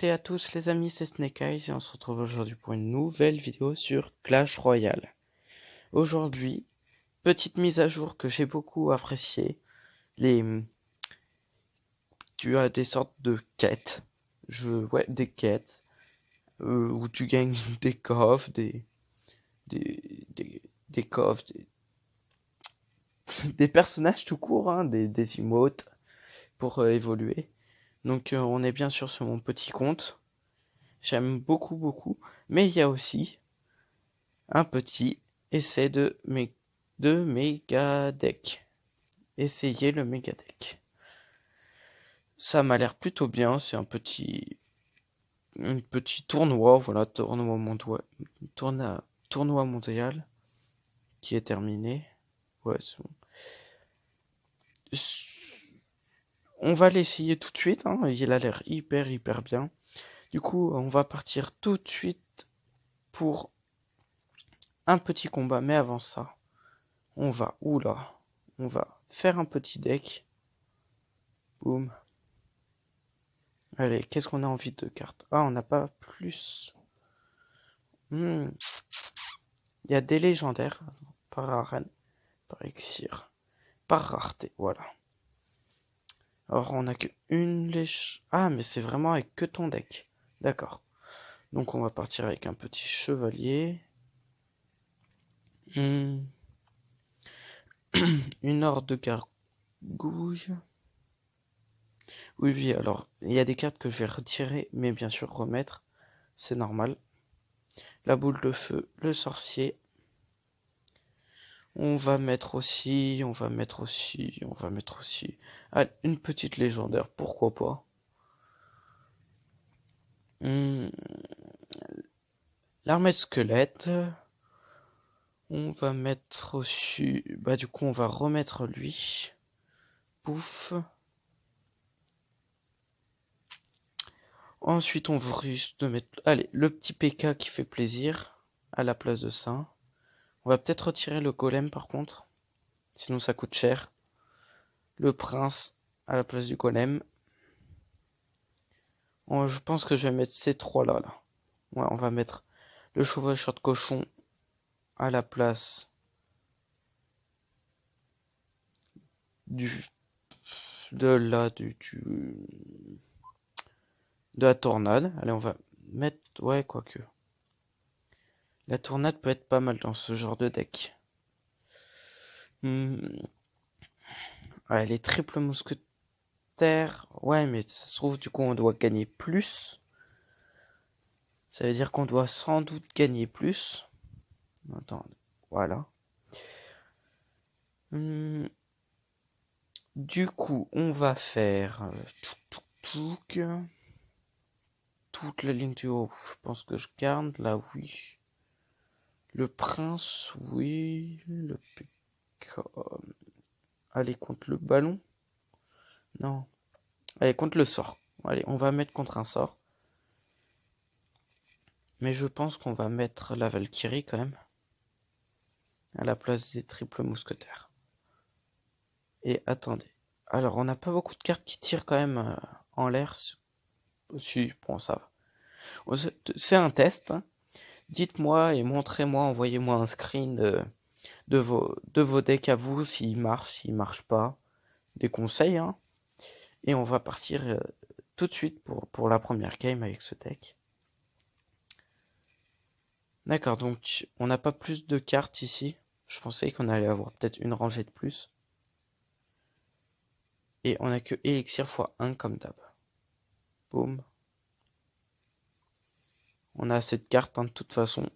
toutes et à tous les amis, c'est Snake Eyes et on se retrouve aujourd'hui pour une nouvelle vidéo sur Clash Royale. Aujourd'hui, petite mise à jour que j'ai beaucoup appréciée. Tu as des sortes de quêtes, des quêtes où tu gagnes des coffres, des coffres, des personnages tout court, hein, des emotes pour évoluer. Donc on est bien sûr sur mon petit compte. J'aime beaucoup, mais il y a aussi un petit essai de Megadeck. Essayez le Megadeck. Ça m'a l'air plutôt bien, c'est un petit tournoi, voilà, tournoi mondial qui est terminé. Ouais, c'est bon. On va l'essayer tout de suite, hein. Il a l'air hyper bien. Du coup, on va partir tout de suite pour un petit combat, mais avant ça, on va faire un petit deck. Boum. Allez, qu'est-ce qu'on a envie de cartes? Ah, on n'a pas plus. Il y a des légendaires par arène, par elixir, par rareté, voilà. Alors on a que une Ah, mais c'est vraiment avec que ton deck. D'accord. Donc on va partir avec un petit chevalier. Une horde de gargouilles. Oui, alors il y a des cartes que je vais retirer, mais bien sûr remettre, c'est normal. La boule de feu, le sorcier. On va mettre aussi. Ah, une petite légendaire, pourquoi pas. L'armée de squelette. On va mettre aussi. Bah, du coup, on va remettre lui. Pouf. Ensuite, on risque de mettre. Allez, le petit PK qui fait plaisir. À la place de ça. On va peut-être retirer le golem par contre. Sinon, ça coûte cher. Le prince à la place du golem. Je pense que je vais mettre ces trois là. Ouais, on va mettre le chevaucheur de cochon à la place du de la de la tornade. Allez, on va mettre ouais, quoique. La tornade peut être pas mal dans ce genre de deck. Ouais, les triples mousquetaires. Ouais, mais ça se trouve, du coup, on doit gagner plus. Ça veut dire qu'on doit sans doute gagner plus. Attends, voilà. Du coup, on va faire toute la ligne du haut. Je pense que je garde là, oui. Le prince, oui. Le PK. Allez, contre le ballon. Non. Allez, contre le sort. Allez, on va mettre contre un sort. Mais je pense qu'on va mettre la Valkyrie quand même. À la place des triples mousquetaires. Et attendez. Alors, on n'a pas beaucoup de cartes qui tirent quand même en l'air. Si, bon, ça va. C'est un test. Hein. Dites-moi et montrez-moi, envoyez-moi un screen de vos decks à vous, s'ils marchent pas. Des conseils, hein. Et on va partir tout de suite pour la première game avec ce deck. D'accord, donc on n'a pas plus de cartes ici. Je pensais qu'on allait avoir peut-être une rangée de plus. Et on a que élixir x1 comme d'hab. Boum. On a assez de cartes hein, de toute façon.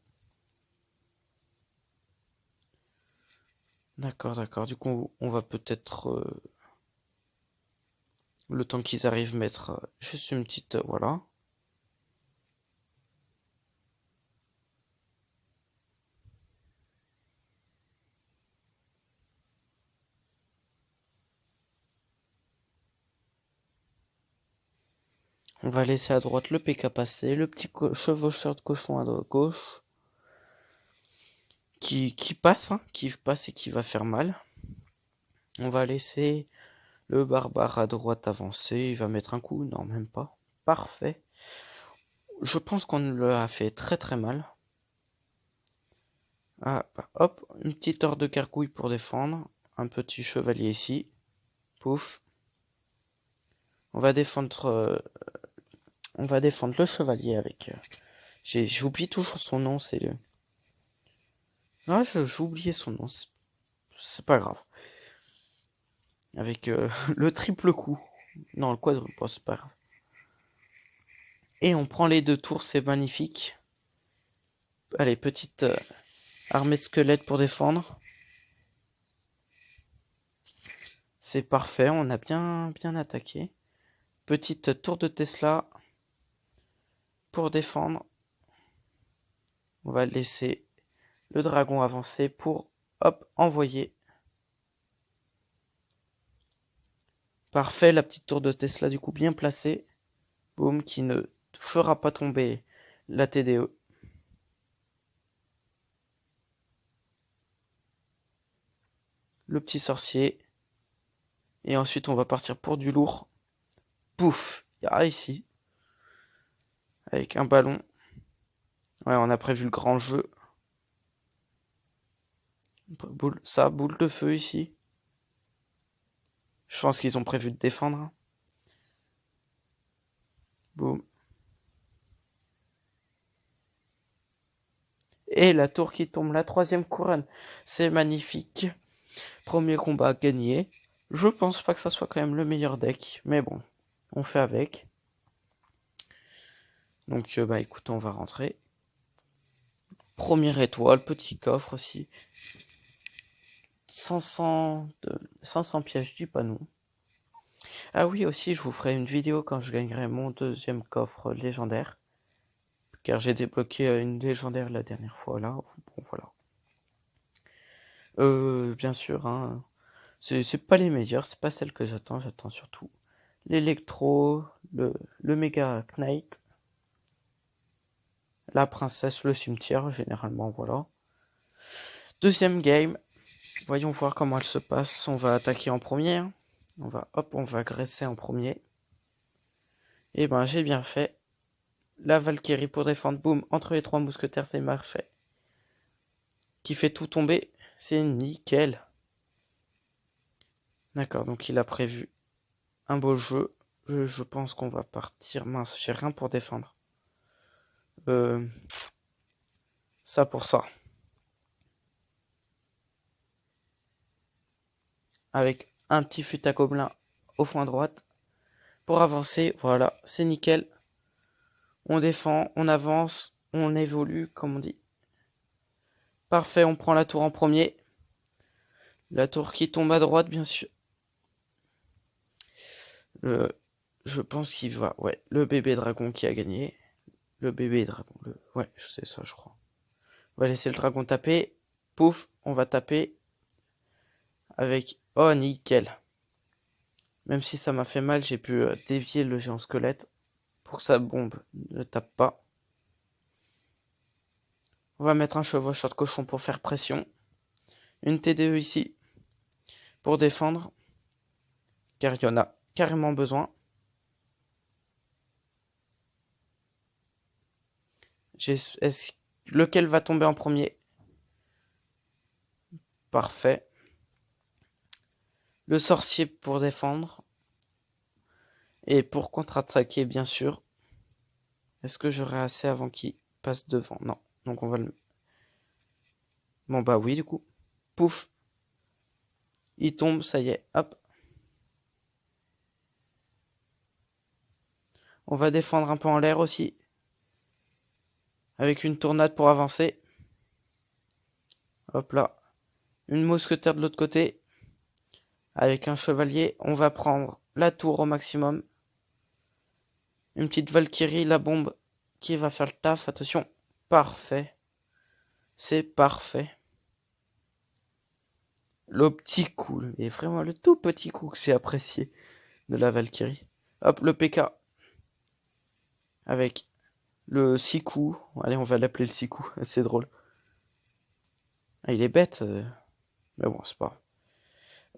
D'accord. Du coup, on va peut-être, le temps qu'ils arrivent, mettre juste une petite... voilà. On va laisser à droite le PK passer, le petit chevaucheur de cochon à gauche. Qui passe et qui va faire mal. On va laisser le barbare à droite avancer. Il va mettre un coup, non même pas. Parfait. Je pense qu'on le a fait très très mal. Ah, bah, hop, une petite horde de gargouilles pour défendre. Un petit chevalier ici. Pouf. On va défendre, le chevalier avec. J'oublie toujours son nom, c'est le. Ah, j'ai oublié son nom. C'est pas grave. Avec le triple coup. Non, le quadruple, bon, c'est pas grave. Et on prend les 2 tours, c'est magnifique. Allez, petite armée de squelettes pour défendre. C'est parfait, on a bien attaqué. Petite tour de Tesla pour défendre. On va laisser le dragon avancer pour, hop, envoyer. Parfait, la petite tour de Tesla du coup bien placée. Boum, qui ne fera pas tomber la TDE. Le petit sorcier. Et ensuite on va partir pour du lourd. Pouf, ah, ici. Avec un ballon. Ouais, on a prévu le grand jeu. Boule de feu ici. Je pense qu'ils ont prévu de défendre. Boum. Et la tour qui tombe, la 3e couronne. C'est magnifique. Premier combat gagné. Je pense pas que ça soit quand même le meilleur deck. Mais bon, on fait avec. Donc bah écoute, on va rentrer. Première étoile, petit coffre aussi. 500 pièges du panneau. Ah oui, aussi, je vous ferai une vidéo quand je gagnerai mon 2e coffre légendaire. Car j'ai débloqué une légendaire la dernière fois là. Bon, voilà. Bien sûr, hein. C'est pas les meilleurs, c'est pas celle que j'attends. J'attends surtout l'électro, le méga knight, la princesse, le cimetière, généralement, voilà. 2e game. Voyons voir comment elle se passe. On va attaquer en premier. On va graisser en premier. Et ben, j'ai bien fait. La Valkyrie pour défendre, boum, entre les 3 mousquetaires, c'est parfait. Qui fait tout tomber, c'est nickel. D'accord, donc il a prévu un beau jeu. Je pense qu'on va partir. Mince, j'ai rien pour défendre. Ça pour ça. Avec un petit fut à gobelin au fond à droite. Pour avancer, voilà, c'est nickel. On défend, on avance, on évolue, comme on dit. Parfait, on prend la tour en premier. La tour qui tombe à droite, bien sûr. Je pense qu'il va... Ouais, le bébé dragon qui a gagné. Le bébé dragon. Ouais, c'est ça, je crois. On va laisser le dragon taper. Pouf, on va taper. Avec... Oh, nickel. Même si ça m'a fait mal, j'ai pu dévier le géant squelette pour que sa bombe ne tape pas. On va mettre un chevaucheur de cochon pour faire pression. Une TDE ici pour défendre. Car il y en a carrément besoin. Lequel va tomber en premier? Parfait. Le sorcier pour défendre. Et pour contre-attaquer, bien sûr. Est-ce que j'aurai assez avant qu'il passe devant? Non. Donc on va le... Bon bah oui, du coup. Pouf. Il tombe, ça y est. Hop. On va défendre un peu en l'air aussi. Avec une tournade pour avancer. Hop là. Une mousquetaire de l'autre côté. Avec un chevalier. On va prendre la tour au maximum. Une petite Valkyrie, la bombe qui va faire le taf. Attention. Parfait. C'est parfait. Le petit coup, mais vraiment le tout petit coup que j'ai apprécié de la Valkyrie. Hop, le PK. Avec le 6 coups. Allez, on va l'appeler le 6 coups. C'est drôle. Ah, il est bête. Mais bon, c'est pas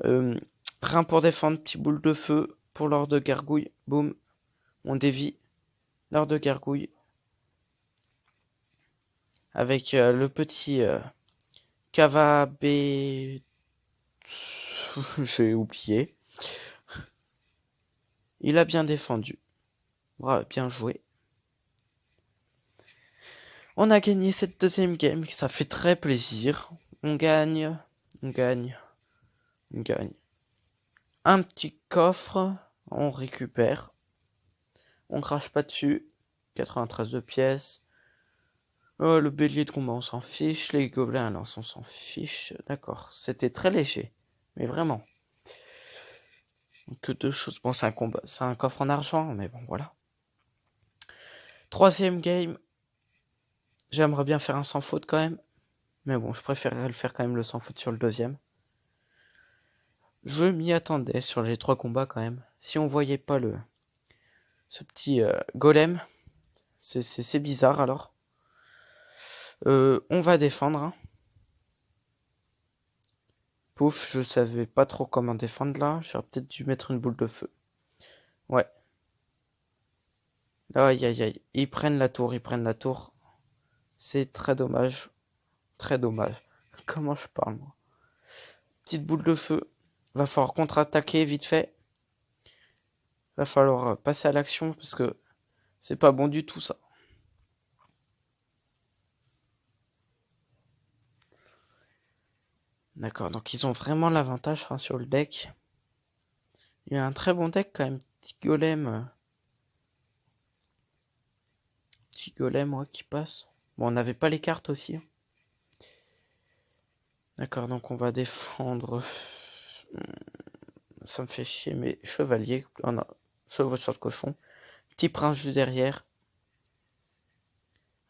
grave. Rien pour défendre. Petit boule de feu pour l'ordre de gargouille. Boum. On dévie. L'ordre de gargouille. avec le petit Cava B. J'ai oublié. Il a bien défendu. Bravo, bien joué. On a gagné cette deuxième game, ça fait très plaisir. On gagne, on gagne, on gagne. Un petit coffre, on récupère. On crache pas dessus. 93 de pièces. Oh, le bélier de combat, on s'en fiche. Les gobelins à lance, on s'en fiche. D'accord, c'était très léger. Mais vraiment. Que deux choses. Bon, c'est un combat, c'est un coffre en argent, mais bon, voilà. Troisième game. J'aimerais bien faire un sans faute quand même. Mais bon, je préférerais le faire quand même le sans faute sur le deuxième. Je m'y attendais sur les 3 combats quand même. Si on voyait pas ce petit golem, c'est bizarre alors. On va défendre. Hein. Pouf, je savais pas trop comment défendre là. J'aurais peut-être dû mettre une boule de feu. Ouais. Aïe aïe aïe. Ils prennent la tour, ils prennent la tour. C'est très dommage. Très dommage. Comment je parle moi? Petite boule de feu. Va falloir contre-attaquer vite fait. Va falloir passer à l'action parce que c'est pas bon du tout ça. D'accord, donc ils ont vraiment l'avantage hein, sur le deck. Il y a un très bon deck quand même. Petit golem. Petit golem ouais, qui passe. Bon, on n'avait pas les cartes aussi. Hein. D'accord, donc on va défendre. Ça me fait chier, mais chevalier. Oh non, chevaux sur le cochon. Petit prince juste derrière.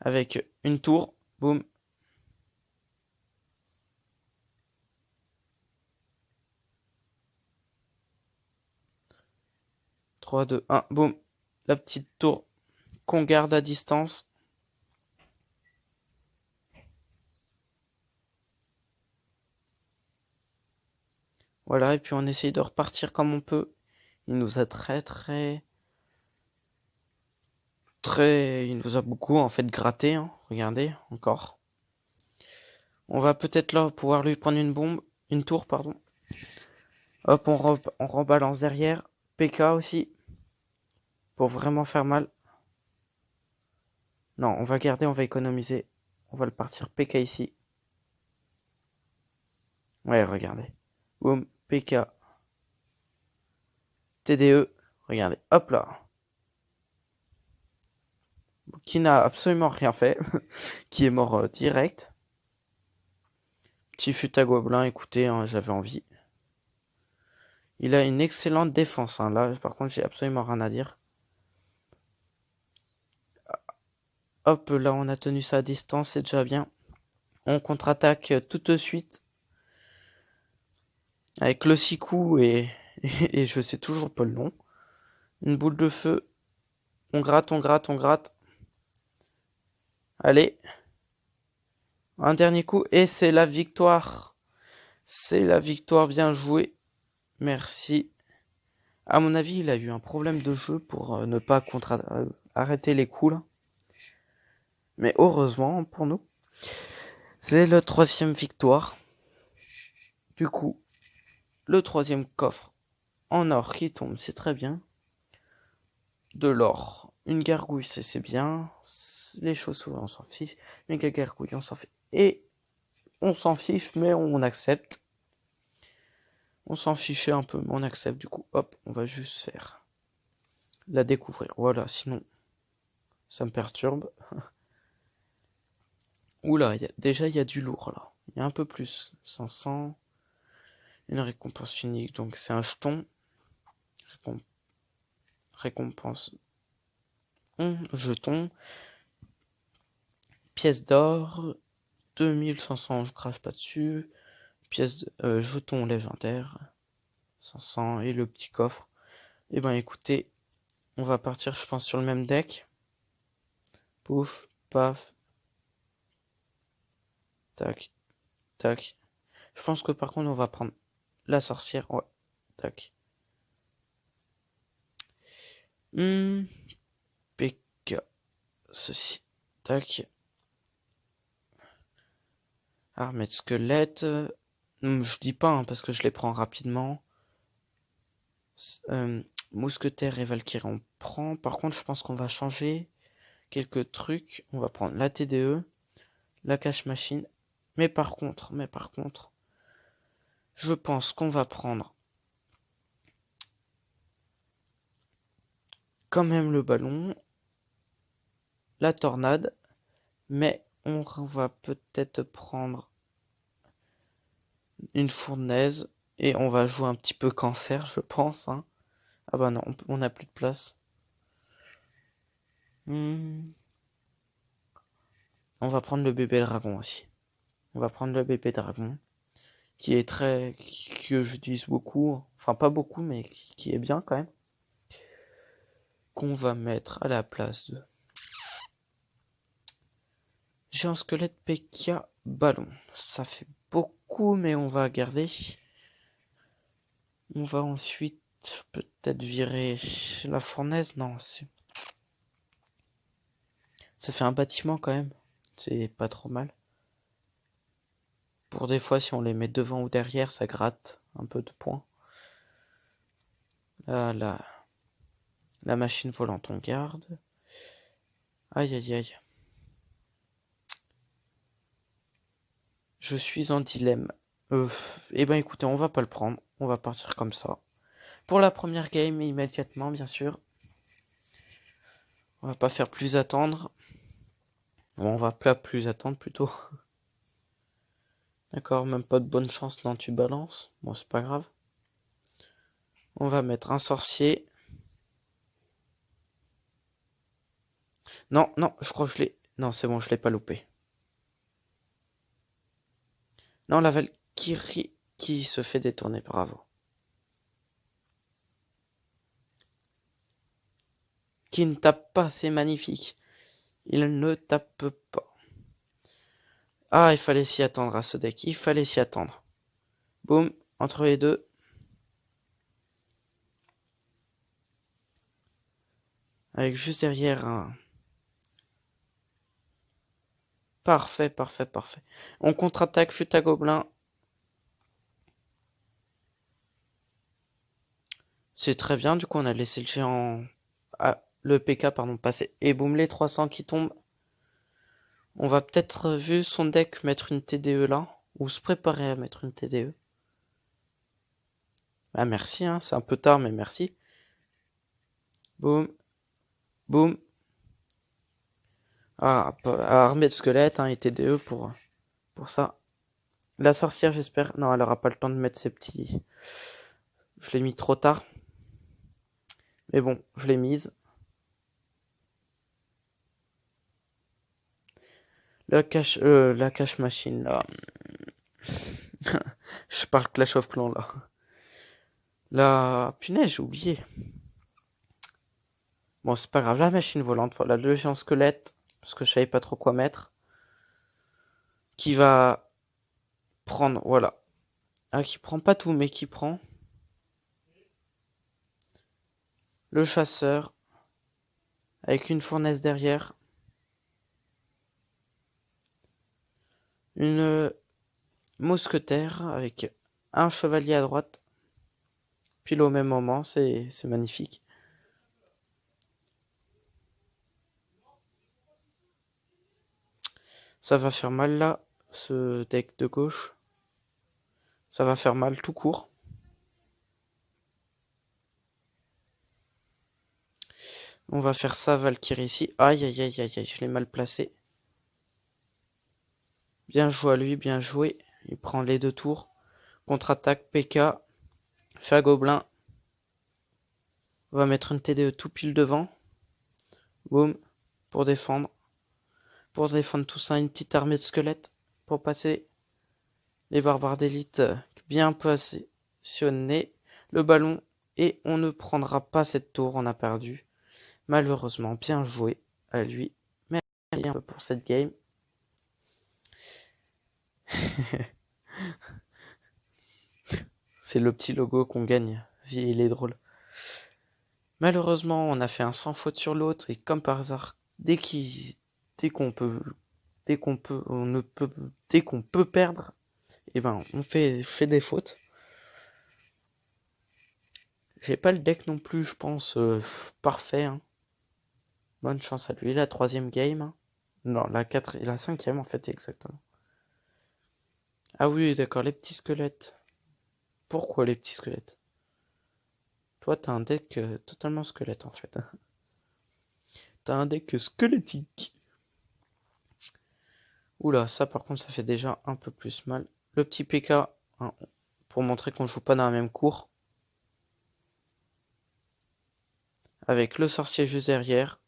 Avec une tour. Boum. Trois, deux, un, boum. La petite tour qu'on garde à distance. Voilà, et puis on essaye de repartir comme on peut. Il nous a il nous a beaucoup en fait gratté. Hein. Regardez, encore. On va peut-être là pouvoir lui prendre une tour, pardon. Hop, on rebalance derrière. PK aussi, pour vraiment faire mal. Non, on va garder, on va économiser. On va le partir PK ici. Ouais, regardez. Boum, PK. TDE, regardez, hop là. Qui n'a absolument rien fait. Qui est mort direct. Petit fut à gobelin, écoutez, hein, j'avais envie. Il a une excellente défense. Hein. Là, par contre, j'ai absolument rien à dire. Hop, là, on a tenu ça à distance, c'est déjà bien. On contre-attaque tout de suite. Avec le 6 coups et je sais toujours pas le nom. Une boule de feu. On gratte, on gratte, on gratte. Allez. Un dernier coup et c'est la victoire. C'est la victoire bien jouée. Merci. À mon avis, il a eu un problème de jeu pour ne pas arrêter les coups là. Mais heureusement pour nous, c'est la 3e victoire. Du coup, le 3e coffre en or qui tombe, c'est très bien. De l'or, une gargouille, c'est bien. Les chauves-souris, on s'en fiche. Une gargouille, on s'en fiche. Et on s'en fiche, mais on accepte. On s'en fichait un peu, mais on accepte. Du coup, hop, on va juste faire la découvrir. Voilà, sinon, ça me perturbe. Oula, déjà, il y a du lourd, là. Il y a un peu plus. 500. Une récompense unique, donc c'est un jeton. Récompense. Jeton. Pièce d'or. 2500, je crache pas dessus. Pièce de jeton légendaire. 500 et le petit coffre. Et ben écoutez, on va partir, je pense, sur le même deck. Pouf, paf. Tac, tac. Je pense que par contre, on va prendre la sorcière. Ouais, tac. PK. Ceci. Tac. Armée de squelette. Je dis pas hein, parce que je les prends rapidement. Mousquetaire et Valkyrie on prend. Par contre, je pense qu'on va changer quelques trucs. On va prendre la TDE, la cache machine. Mais par contre, je pense qu'on va prendre quand même le ballon, la tornade, mais on va peut-être prendre une fournaise et on va jouer un petit peu cancer, je pense. Hein. Ah bah non, on n'a plus de place. On va prendre le bébé dragon aussi. On va prendre le bébé dragon, qui est que j'utilise beaucoup, enfin pas beaucoup, mais qui est bien quand même. Qu'on va mettre à la place de géant squelette PK ballon. Ça fait beaucoup, mais on va garder. On va ensuite peut-être virer la fournaise. Non, ça fait un bâtiment quand même. C'est pas trop mal. Pour des fois, si on les met devant ou derrière, ça gratte un peu de points. Là, la machine volante, on garde. Aïe, aïe, aïe. Je suis en dilemme. Eh ben écoutez, on va pas le prendre. On va partir comme ça. Pour la première game, immédiatement, bien sûr. On va pas faire plus attendre. Bon, on va pas plus attendre plutôt. D'accord, même pas de bonne chance, non, tu balances. Bon, c'est pas grave. On va mettre un sorcier. Non, non, je crois que je l'ai. Non, c'est bon, je l'ai pas loupé. Non, la Valkyrie qui se fait détourner, bravo. Qui ne tape pas, c'est magnifique. Il ne tape pas. Ah, il fallait s'y attendre à ce deck, il fallait s'y attendre. Boum, entre les deux. Avec juste derrière un... Parfait, parfait, parfait. On contre-attaque, fut à gobelin. C'est très bien, du coup on a laissé le géant... Ah, le PK, pardon, passer. Et boum, les 300 qui tombent. On va peut-être, vu son deck, mettre une TDE là. Ou se préparer à mettre une TDE. Ah merci, hein, c'est un peu tard, mais merci. Boum, boum. Ah, armée de squelette, hein, et TDE pour ça. La sorcière, j'espère... Non, elle aura pas le temps de mettre ses petits... Je l'ai mis trop tard. Mais bon, je l'ai mise. La cache machine, là. Je parle Clash of Clans, là. La... Punaise, j'ai oublié. Bon, c'est pas grave. La machine volante, voilà. Le géant squelette, parce que je savais pas trop quoi mettre. Qui va prendre, voilà. Ah, qui prend pas tout, mais qui prend le chasseur. Avec une fournaise derrière. Une mousquetaire avec un chevalier à droite. Pile au même moment, c'est magnifique. Ça va faire mal là, ce deck de gauche. Ça va faire mal tout court. On va faire ça, Valkyrie ici. Aïe, aïe, aïe, aïe, aïe, je l'ai mal placé. Bien joué à lui, bien joué. Il prend les deux tours. Contre-attaque, PK. Fait à gobelin. On va mettre une TDE tout pile devant. Boum. Pour défendre. Pour défendre tout ça, une petite armée de squelettes. Pour passer les barbares d'élite bien positionnés. Le ballon. Et on ne prendra pas cette tour, on a perdu. Malheureusement, bien joué à lui. Merci un peu pour cette game. C'est le petit logo qu'on gagne. Il est drôle. Malheureusement, on a fait un sans faute sur l'autre et comme par hasard, dès dès qu'on peut, dès qu'on peut perdre, et ben on fait des fautes. J'ai pas le deck non plus, je pense, parfait. Hein. Bonne chance à lui. La 3e game. Hein. Non, la 5e en fait, exactement. Ah oui, d'accord, les petits squelettes. Pourquoi les petits squelettes? Toi, t'as un deck totalement squelette en fait. T'as un deck squelettique. Oula, ça par contre, ça fait déjà un peu plus mal. Le petit PK, hein, pour montrer qu'on joue pas dans la même cour. Avec le sorcier juste derrière.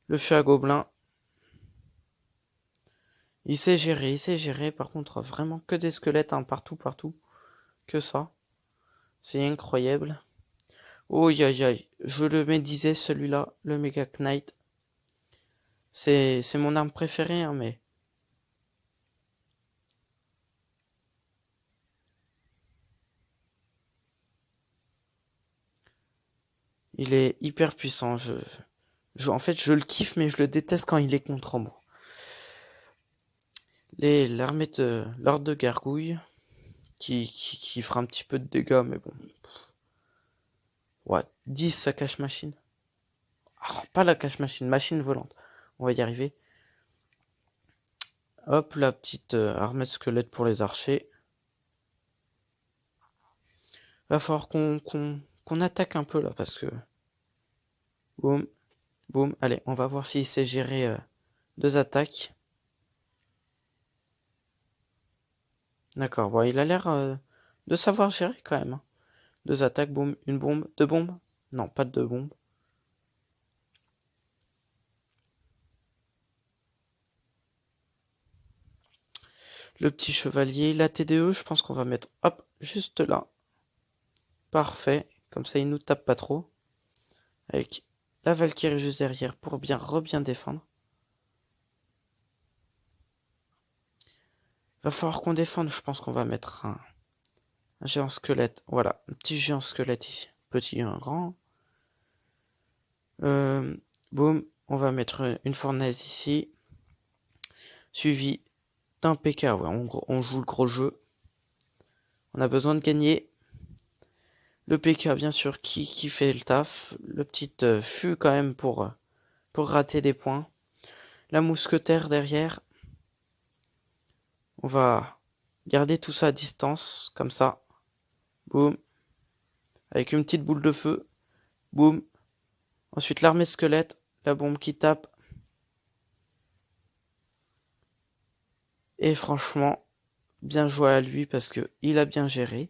Le feu à gobelin. Il sait gérer. Par contre, vraiment que des squelettes, hein, partout. Que ça. C'est incroyable. Oh aïe aïe, je le médisais celui-là, le Mega Knight. C'est mon arme préférée, hein, mais... Il est hyper puissant. En fait, je le kiffe, mais je le déteste quand il est contre moi. L'armée de l'ordre de gargouille, qui fera un petit peu de dégâts, mais bon. Ouais, 10 ça cache machine. Oh, pas la cache machine, machine volante. On va y arriver. Hop, la petite armée de squelettes pour les archers. Va falloir qu'on attaque un peu là, parce que... Boum, boum. Allez, on va voir s'il sait gérer 2 attaques. D'accord, bon, il a l'air de savoir gérer quand même. Hein. 2 attaques, boum, une bombe, 2 bombes. Non, pas de 2 bombes. Le petit chevalier, la TDE, je pense qu'on va mettre, hop, juste là. Parfait, comme ça il nous tape pas trop. Avec la Valkyrie juste derrière pour bien défendre. Va falloir qu'on défende, je pense qu'on va mettre un géant squelette. Voilà, un petit géant squelette ici. Petit, un grand. Boum, on va mettre une fournaise ici. Suivi d'un PK, ouais, on joue le gros jeu. On a besoin de gagner. Le PK, bien sûr, qui fait le taf. Le petit fût quand même pour gratter des points. La mousquetaire derrière. On va garder tout ça à distance, comme ça. Boum. Avec une petite boule de feu. Boum. Ensuite, l'armée squelette. La bombe qui tape. Et franchement, bien joué à lui parce que il a bien géré.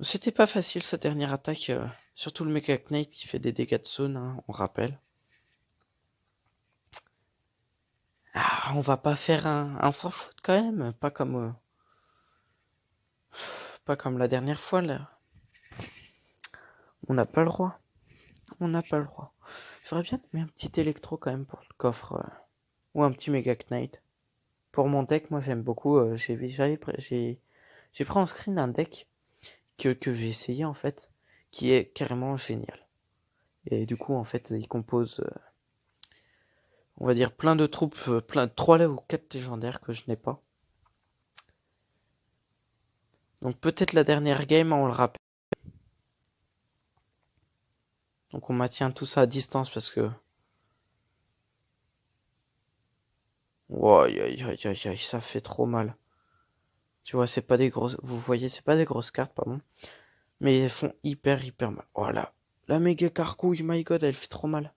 C'était pas facile sa dernière attaque, surtout le Mecha Knight qui fait des dégâts de zone, hein, on rappelle. Ah, on va pas faire un sans faute quand même, pas comme la dernière fois là. On n'a pas le droit. On n'a pas le droit. J'aurais bien mis un petit électro quand même pour le coffre. Ou un petit Mega Knight. Pour mon deck, moi j'aime beaucoup. J'ai pris en screen un deck que j'ai essayé en fait, qui est carrément génial. Et du coup, en fait, il compose, on va dire, plein de troupes, plein de 3 ou 4 légendaires que je n'ai pas. Donc peut-être la dernière game, on le rappelle. Donc on maintient tout ça à distance parce que... Aïe aïe aïe aïe aïe, ça fait trop mal. Tu vois, c'est pas des grosses... Vous voyez, c'est pas des grosses cartes, pardon. Mais elles font hyper mal. Voilà. La méga carcouille, my god, elle fait trop mal.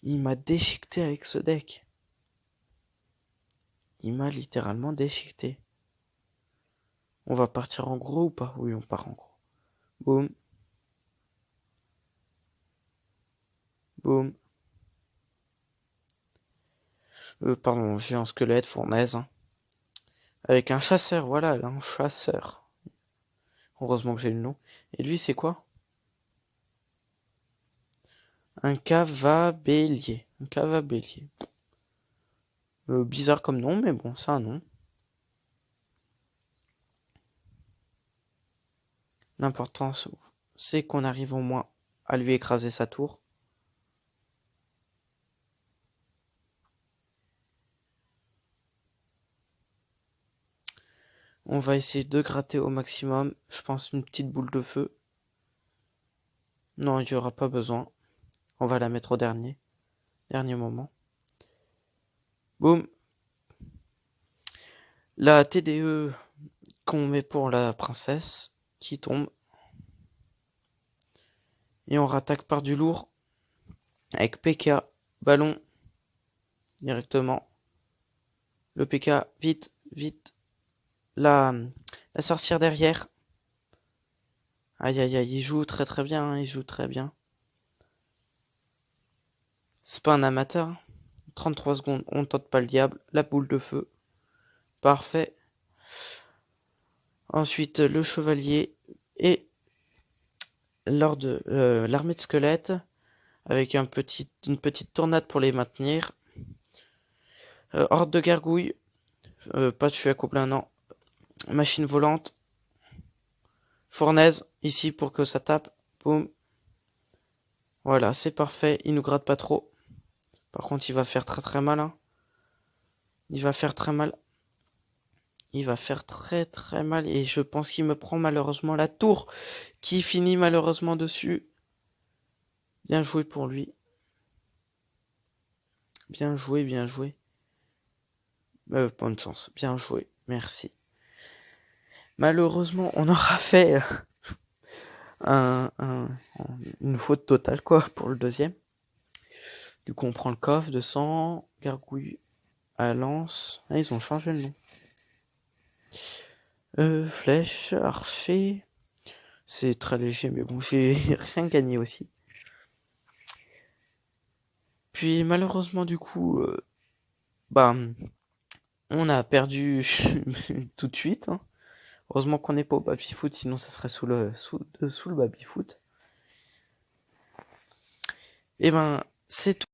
Il m'a déchiqueté avec ce deck. Il m'a littéralement déchiqueté. On va partir en gros ou pas? Oui, on part en gros. Boum. Boum. Pardon, géant squelette, fournaise. Hein. Avec un chasseur, voilà, un chasseur. Heureusement que j'ai le nom. Et lui, c'est quoi? Un cavabélier. Un cavabélier. Bizarre comme nom, mais bon, c'est un nom. L'important, c'est qu'on arrive au moins à lui écraser sa tour. On va essayer de gratter au maximum. Je pense une petite boule de feu. Non, il n'y aura pas besoin. On va la mettre au dernier moment. Boum. La TDE qu'on met pour la princesse qui tombe. Et on rattaque par du lourd avec PK, ballon directement. Le PK, vite, vite. La sorcière derrière. Aïe aïe aïe, il joue très très bien, hein, il joue très bien. C'est pas un amateur. 33 secondes, on tente pas le diable. La boule de feu. Parfait. Ensuite, le chevalier et l'armée de squelettes avec une petite tornade pour les maintenir. Horde de gargouilles. Pas de feu à couple un an. Machine volante. Fournaise, ici pour que ça tape. Boum. Voilà, c'est parfait. Il nous gratte pas trop. Par contre, il va faire très très mal. Hein. Il va faire très mal. Il va faire très très mal. Et je pense qu'il me prend malheureusement la tour. Qui finit malheureusement dessus. Bien joué pour lui. Bien joué, bien joué. Bonne chance. Bien joué. Merci. Malheureusement, on aura fait une faute totale, quoi, pour le deuxième. Du coup, on prend le coffre de sang, gargouille à lance. Ah, ils ont changé le nom. Flèche, archer. C'est très léger, mais bon, j'ai rien gagné aussi. Puis malheureusement, du coup, on a perdu tout de suite. Hein. Heureusement qu'on n'est pas au baby-foot, sinon ça serait sous le baby-foot. Et c'est tout.